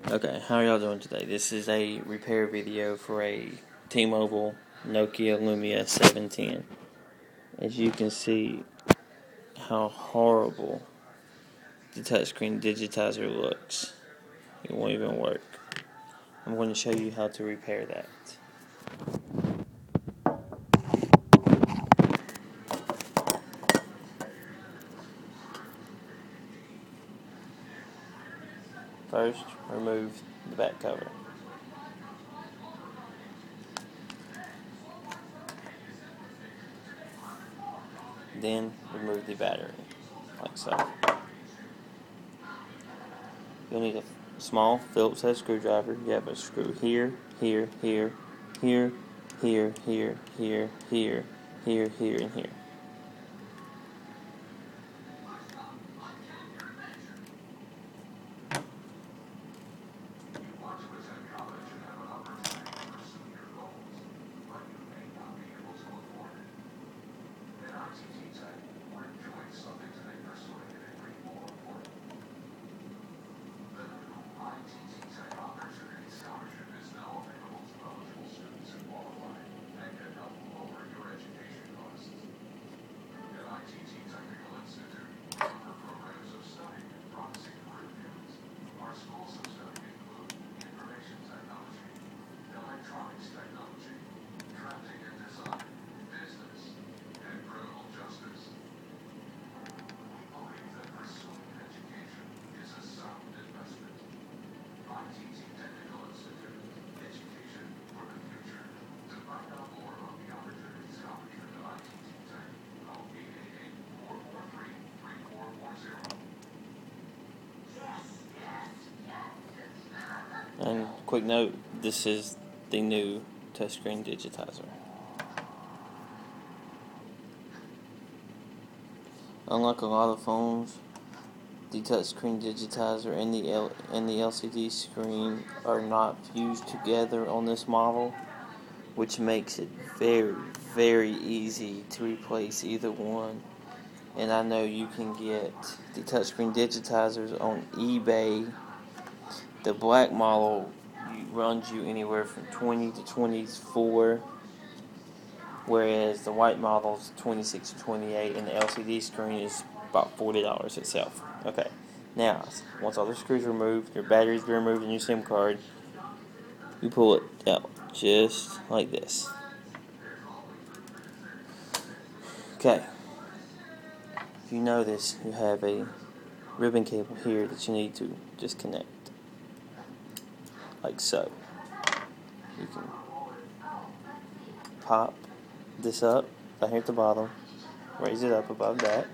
Okay, how are y'all doing today? This is a repair video for a T-Mobile Nokia Lumia 710. As you can see how horrible the touchscreen digitizer looks. It won't even work. I'm going to show you how to repair that. First, remove the back cover. Then, remove the battery, like so. You'll need a small Phillips head screwdriver. You have a screw here, here, here, here, here, here, here, here, here, here, and here. And quick note, this is the new touchscreen digitizer. Unlike a lot of phones, the touchscreen digitizer and the LCD screen are not fused together on this model, which makes it very, very easy to replace either one. And I know you can get the touchscreen digitizers on eBay. The black model runs you anywhere from $20 to $24, whereas the white model is $26 to $28, and the LCD screen is about $40 itself. Okay, now once all the screws are removed, your batteries be removed, and your SIM card, you pull it out just like this. Okay, if you notice, you have a ribbon cable here that you need to disconnect, like so. You can pop this up down here at the bottom, raise it up above that.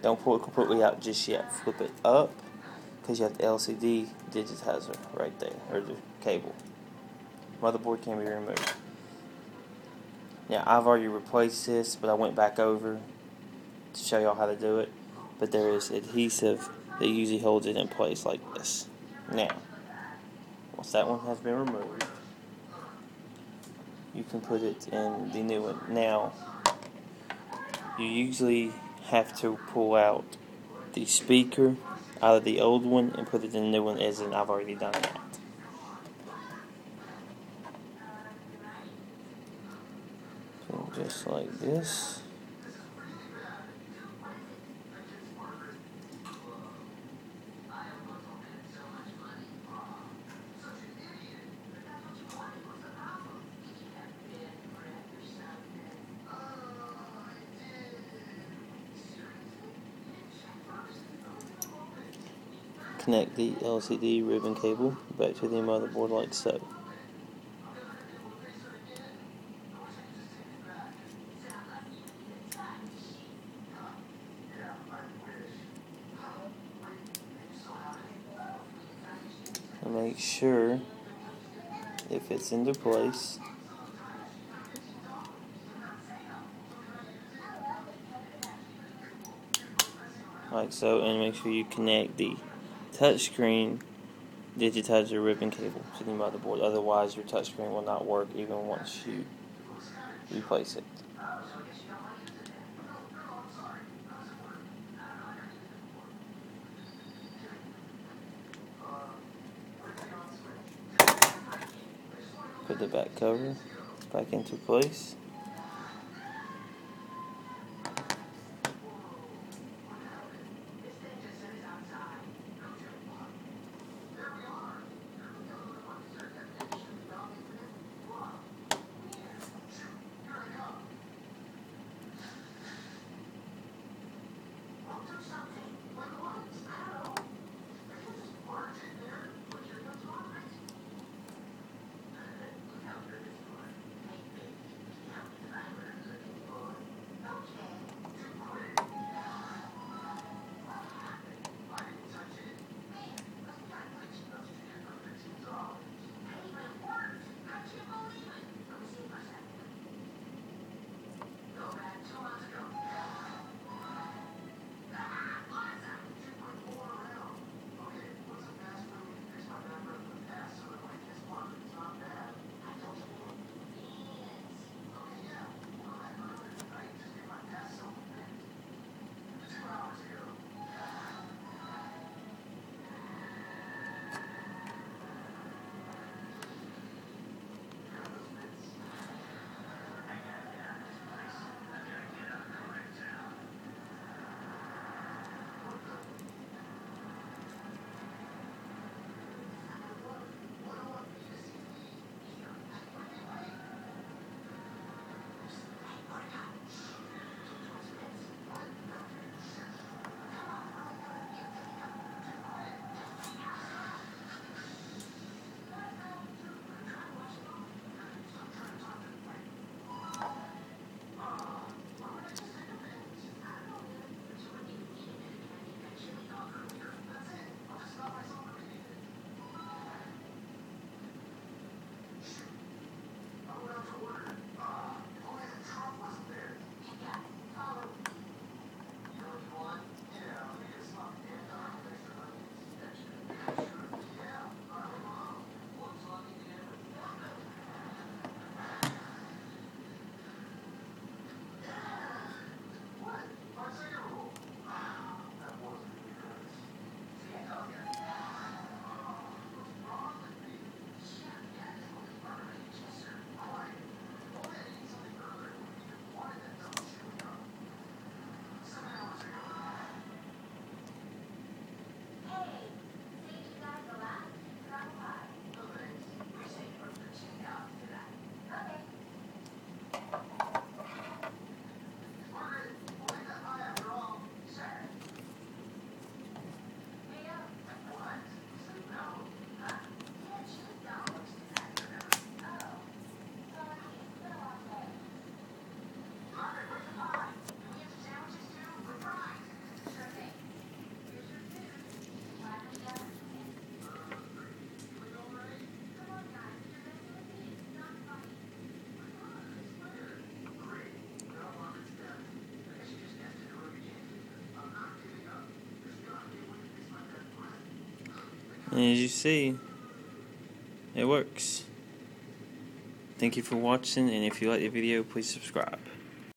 Don't pull it completely out just yet. Flip it up, because you have the LCD digitizer right there, or the cable. Motherboard can be removed. Now, I've already replaced this, but I went back over to show y'all how to do it. But there is adhesive that usually holds it in place like this. Now, once that one has been removed, you can put it in the new one. Now, you usually have to pull out the speaker out of the old one and put it in the new one, as in I've already done that. So just like this. Connect the LCD ribbon cable back to the motherboard like so. And make sure it fits into place. Like so, and make sure you connect the touchscreen digitizer ribbon cable to the motherboard. Otherwise, your touchscreen will not work even once you replace it. put the back cover back into place. And as you see, it works. Thank you for watching, and if you like the video, please subscribe.